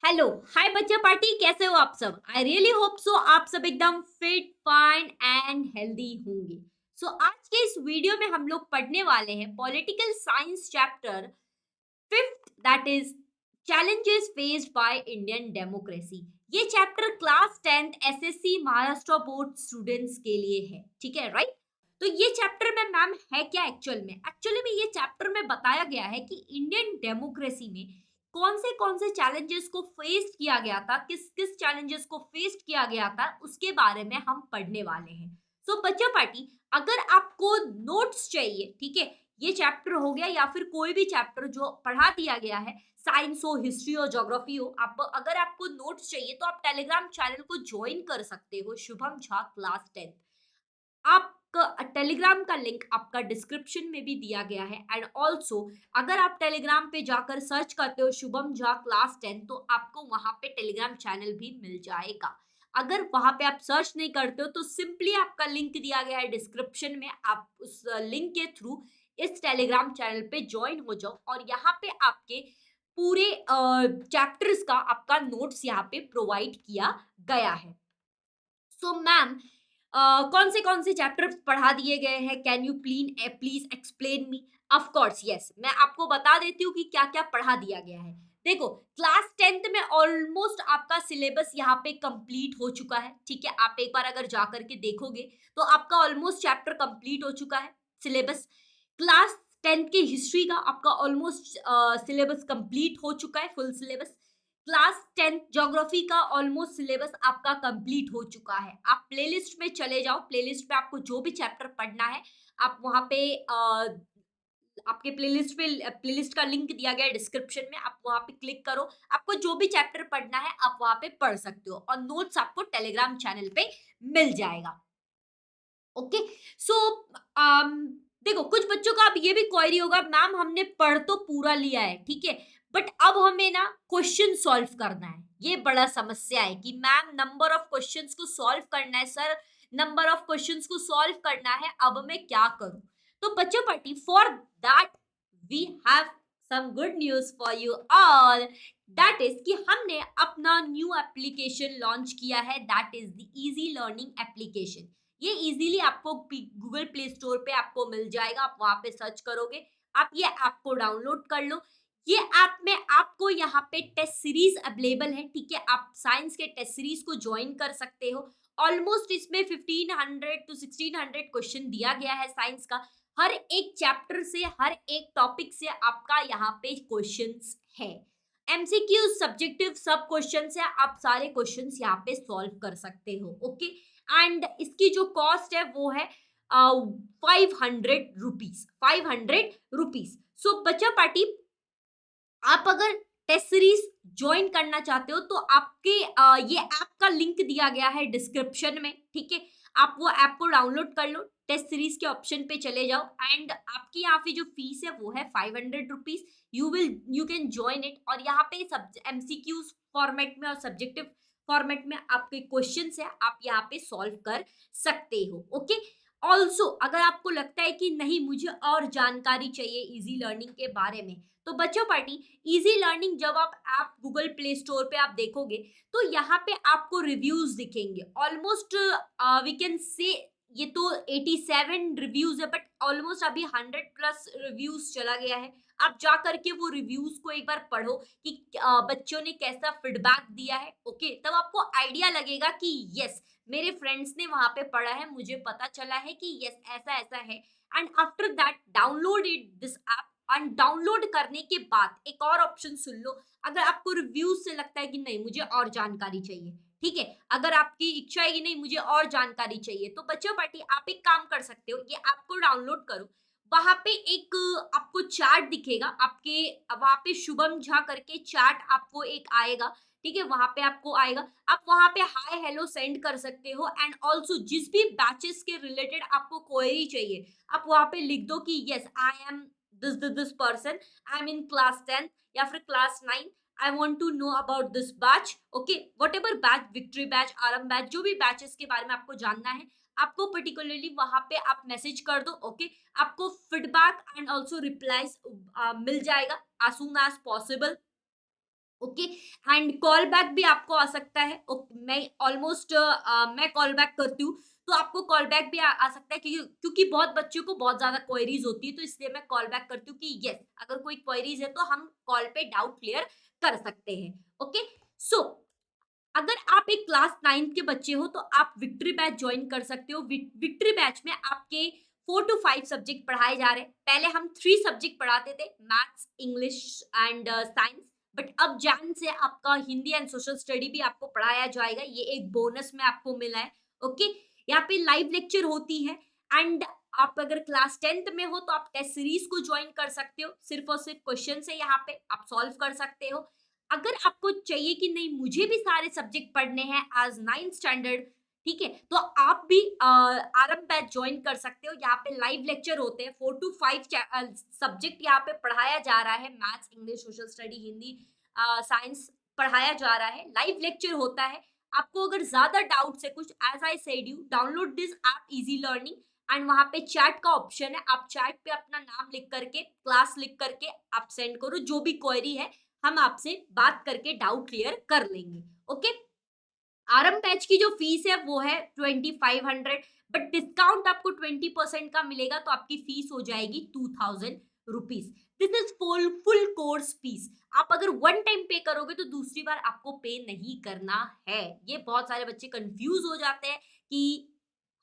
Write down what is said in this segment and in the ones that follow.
Hello hi बच्चा party, कैसे हो आप सब? आई रियली होप सो आप सब एकदम फिट फाइन एंड हेल्दी होंगे। आज के इस वीडियो में हम लोग पढ़ने वाले हैं political science chapter fifth, that is challenges faced by Indian democracy. ये chapter class 10th SSC Maharashtra board students के लिए है, ठीक है, राइट? तो ये चैप्टर में मैम है क्या एक्चुअली में ये चैप्टर में बताया गया है कि इंडियन डेमोक्रेसी में कौन से चैलेंजेस को फेस किया गया था, किस किस चैलेंजेस को फेस किया गया था, उसके बारे में हम पढ़ने वाले हैं। बच्चा पार्टी, अगर आपको नोट्स चाहिए, ठीक है, ये चैप्टर हो गया या फिर कोई भी चैप्टर जो पढ़ा दिया गया है, साइंस हो, हिस्ट्री हो, ज्योग्राफी हो, आप अगर आपको नोट्स चाहिए तो आप टेलीग्राम चैनल को ज्वाइन कर सकते हो, शुभम झा क्लास 10। आपका टेलीग्राम का लिंक आपका डिस्क्रिप्शन में भी दिया गया है। एंड ऑल्सो अगर आप टेलीग्राम पे जाकर सर्च करते हो शुभम झा क्लास 10 तो आपको वहां पे टेलीग्राम चैनल भी मिल जाएगा। अगर वहां पे आप सर्च नहीं करते हो तो सिंपली आपका लिंक दिया गया है डिस्क्रिप्शन में, आप उस लिंक के थ्रू इस टेलीग्राम चैनल पे ज्वाइन हो जाओ और यहाँ पे आपके पूरे चैप्टर्स का आपका नोट्स यहाँ पे प्रोवाइड किया गया है। मैम, कौन से चैप्टर्स पढ़ा दिए गए हैं? Can you please explain me? Of course yes, मैं आपको बता देती हूँ कि क्या क्या पढ़ा दिया गया है। देखो, क्लास 10th में ऑलमोस्ट आपका सिलेबस यहाँ पे कंप्लीट हो चुका है, ठीक है। आप एक बार अगर जा करके देखोगे तो आपका ऑलमोस्ट चैप्टर कंप्लीट हो चुका है, सिलेबस। क्लास 10th की हिस्ट्री का आपका ऑलमोस्ट सिलेबस कंप्लीट हो चुका है, full syllabus. Class 10th geography का ऑलमोस्ट सिलेबस आपका कंप्लीट हो चुका है। आप प्लेलिस्ट में चले जाओ, प्लेलिस्ट पे आपको जो भी चैप्टर पढ़ना है आप वहां पे आपके प्लेलिस्ट का लिंक दिया गया है डिस्क्रिप्शन में, आप वहां पे क्लिक करो, आपको जो भी चैप्टर पढ़ना है आप वहां पे पढ़ सकते हो और नोट्स आपको टेलीग्राम चैनल पे मिल जाएगा। ओके। सो देखो, कुछ बच्चों का अब ये भी क्वेरी होगा, मैम हमने पढ़ तो पूरा लिया है, ठीक है, बट अब हमें ना क्वेश्चन सॉल्व करना है। ये बड़ा समस्या है कि मैम नंबर ऑफ क्वेश्चंस को सॉल्व करना है सर, नंबर ऑफ क्वेश्चंस को सॉल्व करना है, अब मैं क्या करूं? तो बच्चों party, for that we have some good news for you all, that is कि हमने अपना न्यू एप्लीकेशन लॉन्च किया है, that is the easy learning application. ये इजीली आपको गूगल प्ले स्टोर पे आपको मिल जाएगा, आप वहां पे सर्च करोगे, आप ये ऐप को डाउनलोड कर लो। ये ऐप में आपको यहाँ पे टेस्ट सीरीज अवेलेबल है, ठीक है, आप साइंस के टेस्ट सीरीज को ज्वाइन कर सकते हो। ऑलमोस्ट इसमें 1500 टू 1600 क्वेश्चन दिया गया है साइंस का। हर एक चैप्टर से, हर एक टॉपिक से आपका यहाँ पे क्वेश्चंस है। एमसीक्यू सब्जेक्टिव सब क्वेश्चंस है, आप सारे क्वेश्चंस यहाँ पे सॉल्व कर सकते हो। ओके। एंड इसकी जो कॉस्ट है वो है 500 रुपीज, 500 रुपीज। बच्चा पार्टी, आप अगर टेस्ट सीरीज ज्वाइन करना चाहते हो तो आपके ये ऐप का लिंक दिया गया है डिस्क्रिप्शन में, ठीक है, आप वो ऐप को डाउनलोड कर लो, टेस्ट सीरीज के ऑप्शन पे चले जाओ एंड आपकी यहाँ पे जो फीस है वो है 500 rupees. You can join it और यहाँ पे सब एमसीक्यू फॉर्मेट में और सब्जेक्टिव फॉर्मेट में आपके क्वेश्चन है, आप यहाँ पे सॉल्व कर सकते हो। ओके। ऑल्सो अगर आपको लगता है कि नहीं मुझे और जानकारी चाहिए इजी लर्निंग के बारे में, तो बच्चों पार्टी, इजी लर्निंग जब आप गूगल प्ले स्टोर पे आप देखोगे तो यहाँ पे आपको रिव्यूज दिखेंगे। ऑलमोस्ट वी कैन से ये तो 87 रिव्यूज है, बट ऑलमोस्ट अभी 100 प्लस रिव्यूज चला गया है। आप जा करके वो रिव्यूज को एक बार पढ़ो कि बच्चों ने कैसा फीडबैक दिया है। ओके, तब आपको आइडिया लगेगा कि यस, मेरे फ्रेंड्स ने वहां पे पढ़ा है, मुझे पता चला है कि यस ऐसा ऐसा है। And after that download it this app. And download करने के बाद एक और ऑप्शन सुन लो, अगर आपको रिव्यूज से लगता है कि नहीं मुझे और जानकारी चाहिए, ठीक है, अगर आपकी इच्छा है कि नहीं मुझे और जानकारी चाहिए, तो बच्चों पार्टी आप एक काम कर सकते हो, ये ऐप को डाउनलोड करो, वहां पे एक आपको चार्ट दिखेगा, आपके वहां पे शुभम झा करके चार्ट आपको एक आएगा, ठीक है, वहां पे आपको आएगा, आप वहां पे हाय हेलो सेंड कर सकते हो। एंड ऑल्सो जिस भी बैचेस के रिलेटेड आपको क्वेरी चाहिए, आप वहां पे लिख दो कि yes I am this person, I am in class 10 या फिर class 9, I want to know about this batch. Okay, whatever batch, victory batch, आरम बैच, जो भी बैचेस के बारे में आपको जानना है, आपको पर्टिकुलरली वहां पे आप मैसेज कर दो। ओके, आपको फीडबैक एंड ऑल्सो रिप्लाईज मिल जाएगा as soon as possible। Okay. And call back भी आपको आ सकता है। मैं ऑलमोस्ट मैं कॉल बैक करती हूँ, तो आपको कॉल बैक भी आ सकता है, क्योंकि क्योंकि बहुत बच्चों को बहुत ज्यादा क्वेरीज होती है, तो इसलिए मैं कॉल बैक करती हूँ कि यस, अगर कोई क्वेरीज है तो हम कॉल पे डाउट क्लियर कर सकते हैं। ओके। सो अगर आप एक क्लास 9th के बच्चे हो तो आप विक्ट्री बैच ज्वाइन कर सकते हो। विक्ट्री बैच में आपके 4 to 5 सब्जेक्ट पढ़ाए जा रहे हैं। पहले हम 3 सब्जेक्ट पढ़ाते थे, maths, English and science. But अब जैन से आपका हिंदी एंड सोशल स्टडी भी आपको पढ़ाया जाएगा, ये एक बोनस में आपको मिला है। ओके। यहाँ पे लाइव लेक्चर होती है। एंड आप अगर क्लास 10th में हो तो आप टेस्ट सीरीज को ज्वाइन कर सकते हो, सिर्फ और सिर्फ क्वेश्चन से यहाँ पे आप सॉल्व कर सकते हो। अगर आपको चाहिए कि नहीं मुझे भी सारे सब्जेक्ट पढ़ने हैं एज 9th स्टैंडर्ड, ठीक है, तो आप भी आरएम बैच ज्वाइन कर सकते हो। यहाँ पे लाइव लेक्चर होते हैं, 4 to 5 सब्जेक्ट यहाँ पे पढ़ाया जा रहा है, maths, English, social study, Hindi, science पढ़ाया जा रहा है, लाइव लेक्चर होता है। आपको अगर ज्यादा डाउट है कुछ, as I said you, download this app easy learning, and वहां पे चैट का ऑप्शन है, आप चैट पे अपना नाम लिख करके, क्लास लिख करके आप सेंड करो, जो भी क्वेरी है हम आपसे बात करके डाउट क्लियर कर लेंगे। ओके। आरएम बैच की जो फीस है वो है 2500, बट डिस्काउंट आपको 20% का मिलेगा, तो आपकी फीस हो जाएगी 2000 rupees. This is full full course fees. आप अगर वन टाइम पे करोगे तो दूसरी बार आपको पे नहीं करना है। ये बहुत सारे बच्चे कंफ्यूज हो जाते हैं कि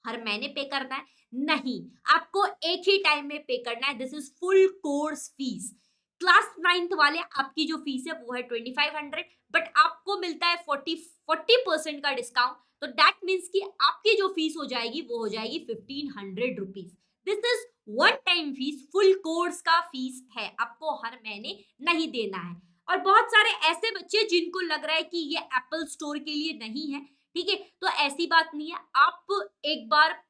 हर महीने पे करना है। नहीं, आपको एक ही टाइम में पे करना है। This is full course fees. Class 9th वाले आपकी जो फीस है वो है 2500, बट आपको मिलता है 40% का डिस्काउंट, तो दैट मीन्स कि आपकी जो फीस हो जाएगी वो हो जाएगी 1500 rupees. This is one time fees, full course का फीस है, आपको हर महीने नहीं देना है। और बहुत सारे ऐसे बच्चे जिनको लग रहा है कि ये एप्पल स्टोर के लिए नहीं है, ठीक है, तो ऐसी बात नहीं है। आप एक बार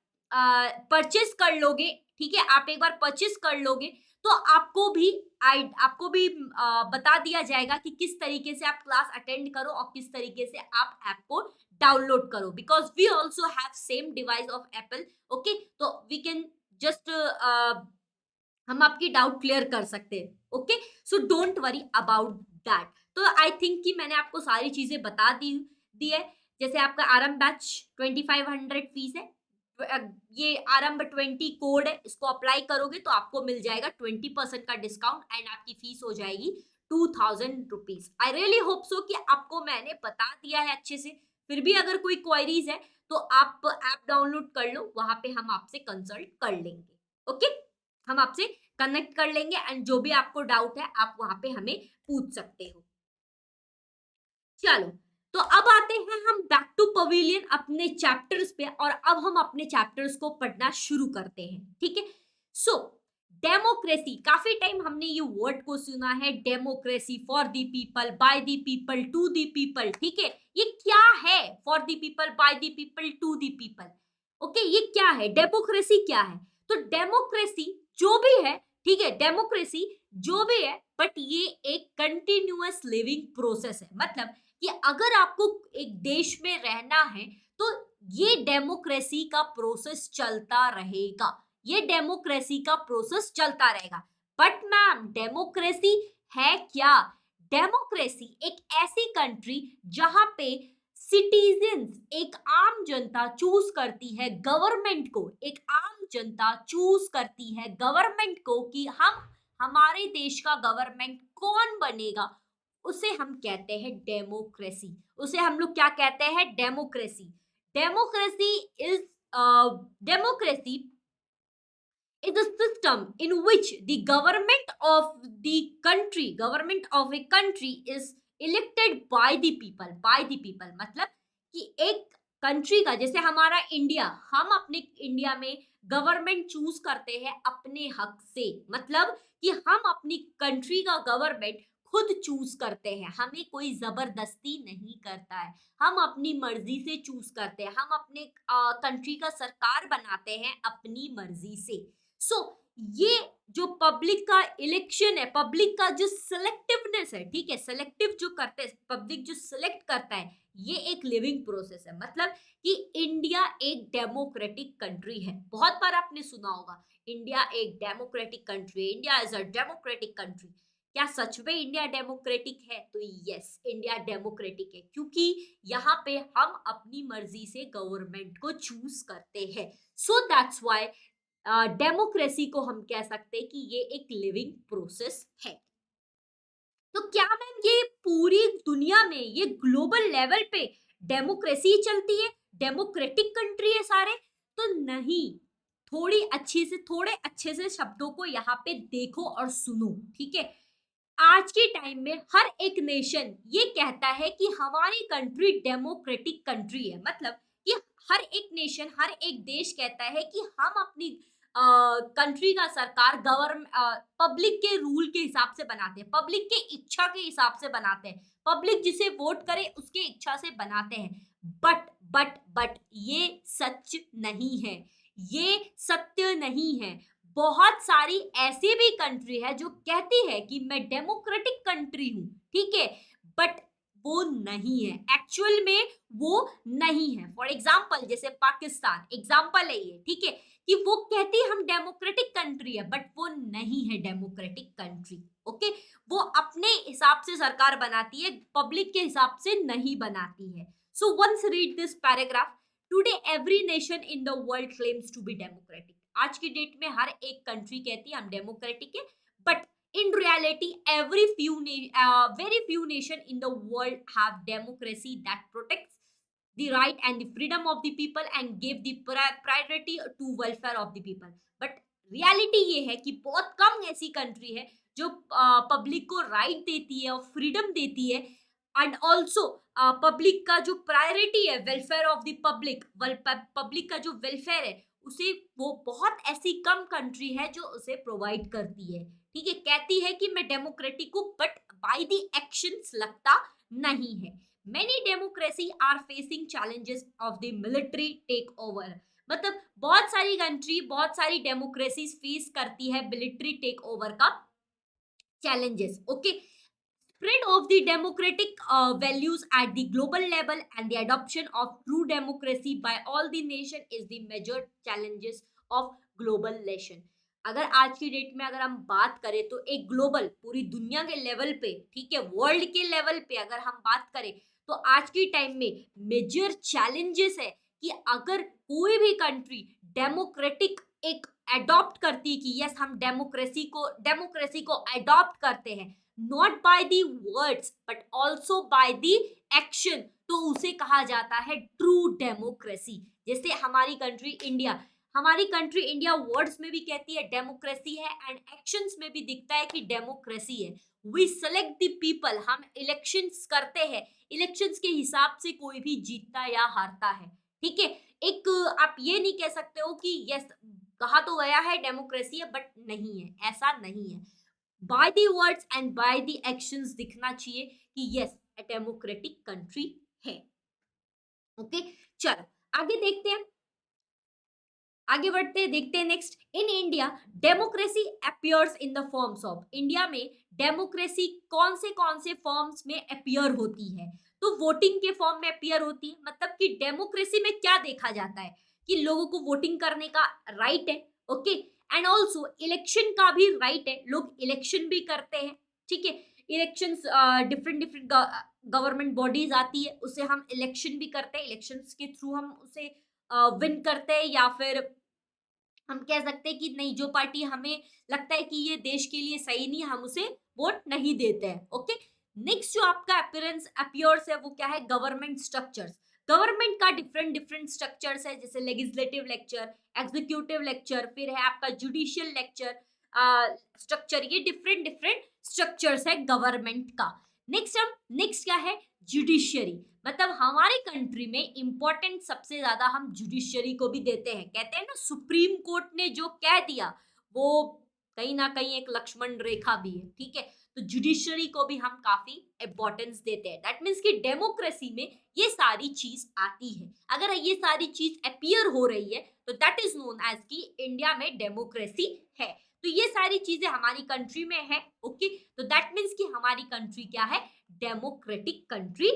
परचेस कर लोगे, ठीक है, आप एक बार परचेस कर लोगे तो आपको भी बता दिया जाएगा कि किस तरीके से आप क्लास अटेंड करो और किस तरीके से आप ऐप को डाउनलोड करो, because we also have same device of Apple. Okay, तो वी कैन जस्ट हम आपकी डाउट क्लियर कर सकते हैं। Okay, so don't worry about that. तो आई थिंक कि मैंने आपको सारी चीजें बता दी है। जैसे आपका आरंभ बैच 2500 फीस है, ये आरंभ 20 कोड है, इसको अप्लाई करोगे तो आपको मिल जाएगा 20% का डिस्काउंट, एंड आपकी फीस हो जाएगी 2000 rupees. I really hope so कि आपको मैंने बता दिया है अच्छे से। फिर भी अगर कोई क्वेरीज है तो आप ऐप डाउनलोड कर लो, वहां पे हम आपसे कंसल्ट कर लेंगे। ओके, हम आपसे कनेक्ट कर लेंगे, एंड जो भी आपको डाउट है आप वहां पे हमें पूछ सकते हो। चलो, तो अब आते हैं हम बैक टू पवेलियन अपने चैप्टर्स पे, और अब हम अपने चैप्टर्स को पढ़ना शुरू करते हैं। ठीक है, सो डेमोक्रेसी, काफी टाइम हमने ये वर्ड को सुना है, democracy, for the people, by the people, to the people. ठीक है, ये क्या है? For the people, by the people, to the people. Okay, ये क्या है? डेमोक्रेसी क्या है? तो डेमोक्रेसी जो भी है, ठीक है, डेमोक्रेसी जो भी है, बट ये एक कंटिन्यूअस लिविंग प्रोसेस है। मतलब कि अगर आपको एक देश में रहना है तो ये डेमोक्रेसी का प्रोसेस चलता रहेगा, ये डेमोक्रेसी का प्रोसेस चलता रहेगा। बट मैम, डेमोक्रेसी है क्या? डेमोक्रेसी एक ऐसी कंट्री जहां पे सिटीजन्स, एक आम जनता चूज करती है गवर्नमेंट को, एक आम जनता चूज करती है गवर्नमेंट को कि हम हमारे देश का गवर्नमेंट कौन बनेगा, उसे हम कहते हैं डेमोक्रेसी। उसे हम लोग क्या कहते हैं? Democracy. Democracy is democracy is a system in which the government of a country is elected by the people, मतलब कि एक कंट्री का, जैसे हमारा इंडिया, हम अपने इंडिया में गवर्नमेंट चूज करते हैं अपने हक से। मतलब कि हम अपनी कंट्री का गवर्नमेंट खुद चूज करते हैं, हमें कोई जबरदस्ती नहीं करता है, हम अपनी मर्जी से चूज करते हैं, हम अपने कंट्री का सरकार बनाते हैं अपनी मर्जी से। सो ये जो पब्लिक का इलेक्शन है, पब्लिक का जो सिलेक्टिवनेस है, ठीक है, सिलेक्टिव जो करते हैं, पब्लिक जो सिलेक्ट करता है, ये एक लिविंग प्रोसेस है। मतलब कि इंडिया एक डेमोक्रेटिक कंट्री है। बहुत बार आपने सुना होगा, इंडिया एक democratic country, India is a democratic country. क्या सच में इंडिया डेमोक्रेटिक है? तो यस, इंडिया डेमोक्रेटिक है, क्योंकि यहाँ पे हम अपनी मर्जी से गवर्नमेंट को चूज करते हैं। सो दैट्स व्हाई डेमोक्रेसी को हम कह सकते हैं कि ये एक लिविंग प्रोसेस है। तो क्या मैम ये पूरी दुनिया में, ये ग्लोबल लेवल पे डेमोक्रेसी चलती है, डेमोक्रेटिक कंट्री है सारे? तो नहीं, थोड़े अच्छे से शब्दों को यहाँ पे देखो और सुनो, ठीक है। आज के टाइम में हर एक नेशन ये कहता है कि हमारी कंट्री डेमोक्रेटिक कंट्री है, मतलब कि हर एक नेशन, हर एक देश कहता है कि हम अपनी कंट्री का सरकार गवर्नमेंट पब्लिक के रूल के हिसाब से बनाते हैं, पब्लिक के इच्छा के हिसाब से बनाते हैं, पब्लिक जिसे वोट करे उसके इच्छा से बनाते हैं। बट ये सच नहीं है, ये सत्य नहीं है। बहुत सारी ऐसी भी कंट्री है जो कहती है कि मैं डेमोक्रेटिक कंट्री हूं, ठीक है, बट वो नहीं है, एक्चुअल में वो नहीं है। फॉर एग्जाम्पल जैसे पाकिस्तान एग्जाम्पल है ये, ठीक है, कि वो कहती है हम डेमोक्रेटिक कंट्री है, बट वो नहीं है डेमोक्रेटिक कंट्री। ओके, वो अपने हिसाब से सरकार बनाती है, पब्लिक के हिसाब से नहीं बनाती है। So once read this paragraph, today every nation in the world claims to be democratic. आज की डेट में हर एक कंट्री कहती है हम डेमोक्रेटिक है, but in reality very few nation in the world have democracy that protects the right and the freedom of the people and give the priority to welfare of the people। but reality ये है कि बहुत कम ऐसी country है जो public को right देती है और फ्रीडम देती है, एंड ऑल्सो पब्लिक का जो प्रायोरिटी है, welfare of the public, public का जो वेलफेयर है उसे, वो बहुत ऐसी कम कंट्री है जो उसे प्रोवाइड करती है, ठीक है। कहती है कि मैं डेमोक्रेटिक हूँ, बट बाय द एक्शंस लगता नहीं है। Many democracy are facing challenges of the military take over. मतलब बहुत सारी कंट्री, बहुत सारी डेमोक्रेसी फेस करती है मिलिट्री टेक ओवर का challenges। Okay, spread of the democratic values at the global level and the adoption of true democracy by all the nation is the major challenges of global nation। अगर आज की date में अगर हम बात करें तो एक ग्लोबल, पूरी दुनिया के लेवल पे, ठीक है, वर्ल्ड के लेवल पे अगर हम बात करें तो आज के टाइम में मेजर चैलेंजेस है कि अगर कोई भी कंट्री डेमोक्रेटिक एक अडॉप्ट करती है कि यस हम डेमोक्रेसी को अडॉप्ट करते हैं, not by the words but also by the action, तो उसे कहा जाता है ट्रू डेमोक्रेसी। जैसे हमारी कंट्री इंडिया वर्ड्स में भी कहती है डेमोक्रेसी है, एंड एक्शंस में भी दिखता है कि डेमोक्रेसी है। वी सेलेक्ट द पीपल, हम इलेक्शंस करते हैं, इलेक्शंस के हिसाब से कोई भी जीतता या हारता है, ठीक है। एक आप ये नहीं कह सकते हो कि यस कहा तो गया है डेमोक्रेसी है, बट नहीं है, ऐसा नहीं है। By the words and by the actions दिखना चाहिए कि यस डेमोक्रेटिक कंट्री है। ओके, चलो आगे देखते हैं, आगे बढ़ते हैं, देखते हैं next. In India democracy appears in the forms of, India में डेमोक्रेसी कौन से फॉर्म्स में अपीयर होती है? तो वोटिंग के फॉर्म में अपीयर होती है। मतलब कि डेमोक्रेसी में क्या देखा जाता है कि लोगों को वोटिंग करने का राइट है, ओके, एंड ऑल्सो इलेक्शन का भी राइट है, लोग इलेक्शन भी करते हैं, ठीक है। इलेक्शंस डिफरेंट गवर्नमेंट बॉडीज आती है, उसे हम इलेक्शन भी करते हैं, इलेक्शंस के थ्रू हम उसे विन करते हैं, या फिर हम कह सकते हैं कि नहीं, जो पार्टी हमें लगता है कि ये देश के लिए सही नहीं, हम उसे वोट नहीं देते हैं। ओके, नेक्स्ट जो आपका अपीयर्स है वो क्या है? Government structures. गवर्नमेंट का डिफरेंट स्ट्रक्चर्स है, जैसे लेजिस्लेटिव लेक्चर, एग्जीक्यूटिव लेक्चर, फिर है आपका जुडिशियल लेक्चर स्ट्रक्चर, ये डिफरेंट स्ट्रक्चर्स है गवर्नमेंट का। नेक्स्ट क्या है? जुडिशियरी। मतलब हमारी कंट्री में इंपॉर्टेंट सबसे ज्यादा हम जुडिशियरी को भी देते हैं। कहते हैं ना सुप्रीम कोर्ट ने जो कह दिया वो कहीं ना कहीं एक लक्ष्मण रेखा भी है, ठीक है। तो जुडिशियरी को भी हम काफी इंपॉर्टेंस देते हैं। दैट मीन्स कि डेमोक्रेसी में ये सारी चीज आती है। अगर ये सारी चीज अपीयर हो रही है तो दैट इज नोन एज कि इंडिया में डेमोक्रेसी है। तो ये सारी चीजें हमारी कंट्री में है, ओके। तो दैट मीन्स कि हमारी कंट्री क्या है? डेमोक्रेटिक कंट्री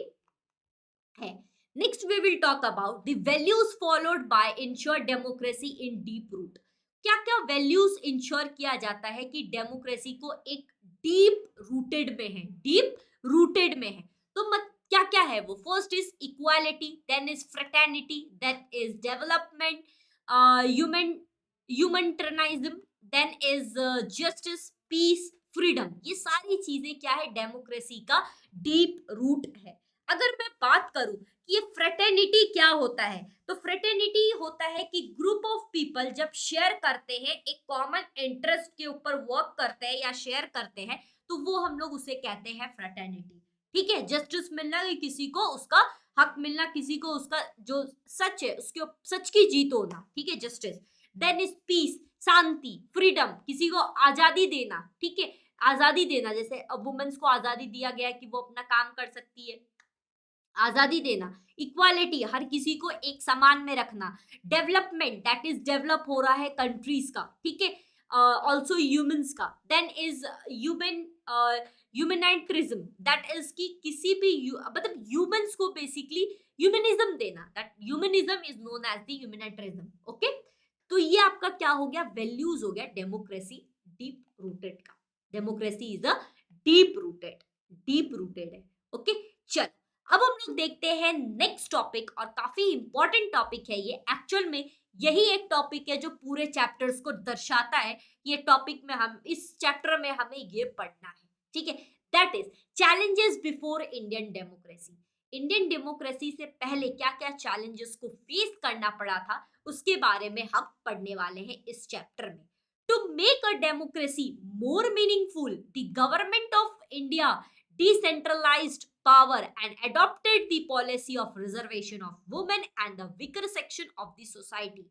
है। Next we will talk about the values followed by ensure democracy in deep root. क्या क्या वैल्यूज इंश्योर किया जाता है कि डेमोक्रेसी को एक डीप रूटेड में है, डीप रूटेड में है। तो मत क्या क्या है वो? First is equality, then is fraternity, then is development, human humanitarianism, then is justice, peace, freedom. ये सारी चीजें क्या है? डेमोक्रेसी का डीप रूट है। अगर मैं बात करूं कि ये फ्रेटर्निटी क्या होता है, तो फ्रेटर्निटी होता है कि ग्रुप ऑफ पीपल जब शेयर करते हैं, एक कॉमन इंटरेस्ट के ऊपर वर्क करते हैं या शेयर करते हैं, तो वो हम लोग उसे कहते हैं फ्रेटर्निटी। ठीक है, जस्टिस मिलना, किसी को उसका हक मिलना, किसी को उसका जो सच है उसके सच की जीत होना, ठीक है, जस्टिस। देन इज पीस, शांति, फ्रीडम, किसी को आजादी देना, ठीक है, आजादी देना, जैसे वुमेन्स को आजादी दिया गया है कि वो अपना काम कर सकती है, आजादी देना। इक्वालिटी, हर किसी को एक समान में रखना। डेवलपमेंट, दैट इज डेवलप हो रहा है कंट्रीज का, ठीक है, ऑल्सो ह्यूमंस का। Then is human humanitarianism, that is कि किसी भी मतलब ह्यूमंस को बेसिकली ह्यूमनिज्म देना, that humanism is known as the humanitarianism. Okay, तो ये आपका क्या हो गया? वैल्यूज हो गया डेमोक्रेसी डीप रूटेड का। Democracy is a deep rooted है। ओके, चल अब हम लोग देखते हैं नेक्स्ट टॉपिक, और काफी इंपॉर्टेंट टॉपिक है ये। एक्चुअल में यही एक टॉपिक है जो पूरे चैप्टर्स को दर्शाता है। ये टॉपिक में हम इस चैप्टर में हमें ये पढ़ना है, ठीक है। That is challenges before Indian democracy. Indian democracy से पहले क्या क्या चैलेंजेस को फेस करना पड़ा था, उसके बारे में हम पढ़ने वाले हैं इस चैप्टर में। To make a democracy more meaningful, the government of India decentralized power and adopted the policy of reservation of women and the weaker section of the society.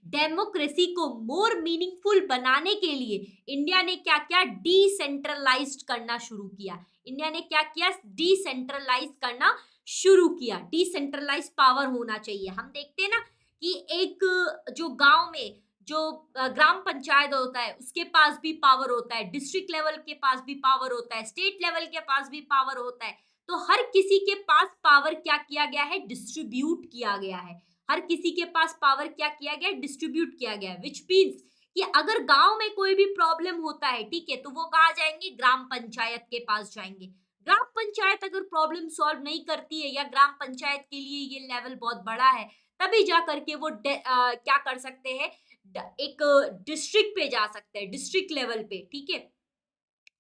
Democracy को मोर मीनिंगफुल बनाने के लिए India ने क्या क्या decentralised करना शुरू किया। इंडिया ने क्या किया? डिसेंट्रलाइज करना शुरू किया। डिसेंट्रलाइज पावर होना चाहिए। हम देखते हैं ना कि एक जो गांव में जो ग्राम पंचायत होता है उसके पास भी पावर होता है, डिस्ट्रिक्ट लेवल के पास भी पावर होता है, स्टेट लेवल के पास भी पावर होता है। तो हर किसी के पास पावर क्या किया गया है? डिस्ट्रीब्यूट किया गया है। हर किसी के पास पावर क्या किया गया? डिस्ट्रीब्यूट किया गया है। विच मीन्स कि अगर गांव में कोई भी प्रॉब्लम होता है, ठीक है, तो वो कहाँ जाएंगे? ग्राम पंचायत के पास जाएंगे। ग्राम पंचायत अगर प्रॉब्लम सॉल्व नहीं करती है, या ग्राम पंचायत के लिए ये लेवल बहुत बड़ा है, तभी जा करके वो क्या कर सकते हैं? एक डिस्ट्रिक्ट पे जा सकते हैं, डिस्ट्रिक्ट लेवल पे, ठीक है,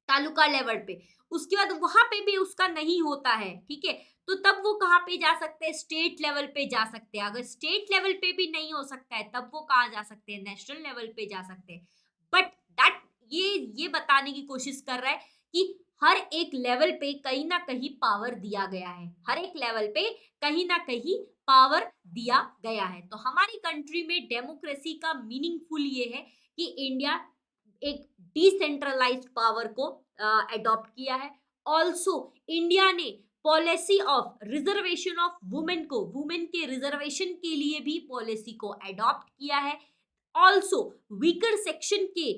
तालुका लेवल पे। उसके बाद वहां पे भी उसका नहीं होता है, ठीक है, तो तब वो कहाँ पे जा सकते हैं? स्टेट लेवल पे जा सकते हैं। अगर स्टेट लेवल पे भी नहीं हो सकता है, तब वो कहाँ जा सकते हैं? नेशनल लेवल पे जा सकते हैं। बट दैट ये बताने की कोशिश कर रहा है कि हर एक लेवल पे कहीं ना कहीं पावर दिया गया है। हर एक लेवल पे कहीं ना कहीं पावर दिया गया है। तो हमारी कंट्री में डेमोक्रेसी का मीनिंगफुल ये है कि इंडिया एक डिसेंट्रलाइज्ड पावर को अडॉप्ट किया है। ऑल्सो इंडिया ने policy of reservation of women को, वुमेन के रिजर्वेशन के लिए भी पॉलिसी को अडॉप्ट किया है। ऑल्सो वीकर सेक्शन के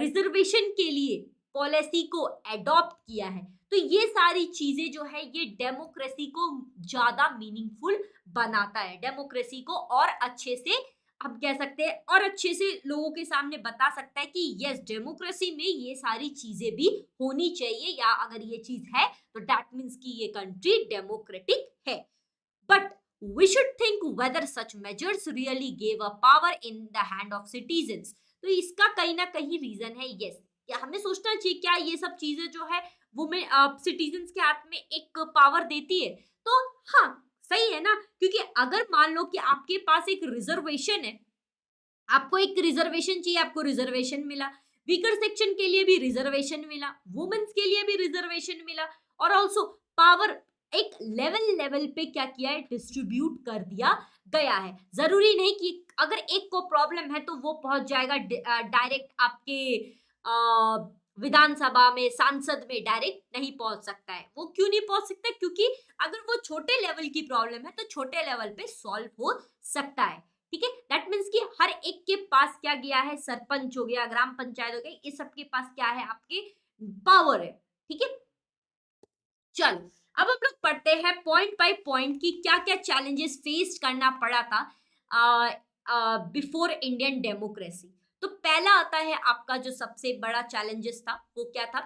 रिजर्वेशन के लिए पॉलिसी को अडॉप्ट किया है। तो ये सारी चीजें जो है ये डेमोक्रेसी को ज्यादा मीनिंगफुल बनाता है, डेमोक्रेसी को और अच्छे से हम कह सकते हैं और अच्छे से लोगों के सामने बता सकता है कि यस, डेमोक्रेसी में ये सारी चीजें भी होनी चाहिए, या अगर ये चीज है तो दैट मीन्स कि ये कंट्री डेमोक्रेटिक है। But we should think whether such measures really gave a power in the hand of citizens. तो इसका कहीं ना कहीं रीजन है यस, क्या हमें सोचना चाहिए क्या ये सब चीजें जो है वो में सिटीजन्स के हाथ में एक पावर देती है? तो हाँ, सही है ना, क्योंकि अगर मान लो कि आपके पास एक रिजर्वेशन है, आपको एक रिजर्वेशन चाहिए, आपको रिजर्वेशन मिला, वीकर सेक्शन के लिए भी रिजर्वेशन मिला, वुमेन्स के लिए भी रिजर्वेशन मिला, और ऑल्सो पावर एक लेवल लेवल पे क्या किया है? डिस्ट्रीब्यूट कर दिया गया है। जरूरी नहीं कि अगर एक को प्रॉब्लम है तो वो पहुंच जाएगा डायरेक्ट आपके विधानसभा में, सांसद में डायरेक्ट नहीं पहुंच सकता है। वो क्यों नहीं पहुंच सकता? क्योंकि अगर वो छोटे लेवल की प्रॉब्लम है तो छोटे लेवल पे सॉल्व हो सकता है, ठीक है। दैट मीन्स कि हर एक के पास क्या गया है? सरपंच हो गया, ग्राम पंचायत हो गया, इस सब के पास क्या है? आपके पावर है, ठीक है। चलो अब हम लोग पढ़ते हैं पॉइंट बाय पॉइंट कि क्या क्या चैलेंजेस फेस करना पड़ा था बिफोर इंडियन डेमोक्रेसी। तो पहला आता है आपका जो सबसे बड़ा चैलेंजेस था, वो क्या था?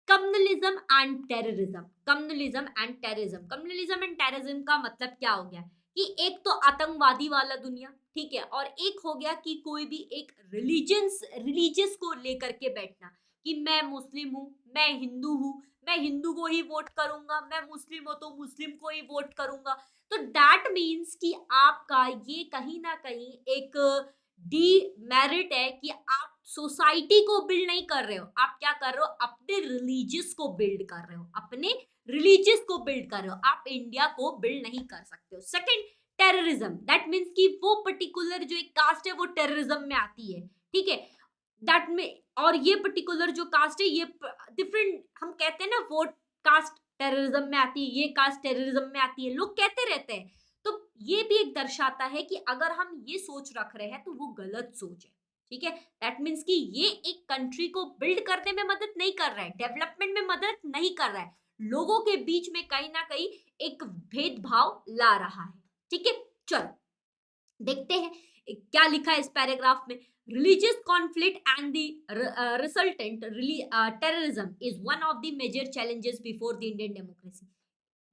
Communalism and terrorism. Communalism and terrorism. Communalism and terrorism का मतलब क्या हो गया कि एक तो आतंकवादी वाला दुनिया, ठीक है, और एक हो गया कि कोई भी एक रिलीजियस को लेकर के बैठना कि मैं मुस्लिम हूँ, मैं हिंदू हूँ, मैं हिंदू को ही वोट करूंगा, मैं मुस्लिम हूँ तो मुस्लिम को ही वोट करूंगा। तो दैट मीन्स कि आपका ये कहीं ना कहीं एक डीमेरिट है कि आप सोसाइटी को बिल्ड नहीं कर रहे हो, आप क्या कर रहे हो? अपने रिलीजियस को बिल्ड कर रहे हो, अपने रिलीजियस को बिल्ड कर रहे हो, आप इंडिया को बिल्ड नहीं कर सकते हो। सेकंड, टेररिज्म, दैट मीन्स कि वो पर्टिकुलर जो एक कास्ट है वो टेररिज्म में आती है, ठीक है, दैट में। और ये पर्टिकुलर जो कास्ट है ये डिफरेंट, हम कहते हैं ना वो कास्ट टेररिज्म में आती है, ये कास्ट टेररिज्म में आती है, लोग कहते रहते हैं। तो ये भी एक दर्शाता है कि अगर हम ये सोच रख रहे हैं तो वो गलत सोच है, ठीक है। दैट मीन्स कि ये एक कंट्री को बिल्ड करने में मदद नहीं कर रहा है, डेवलपमेंट में मदद नहीं कर रहा है, लोगों के बीच में कहीं ना कहीं एक भेदभाव ला रहा है, ठीक है। चलो देखते हैं क्या लिखा है इस पैराग्राफ में। Religious conflict and the resultant terrorism is one of the major challenges before the Indian democracy.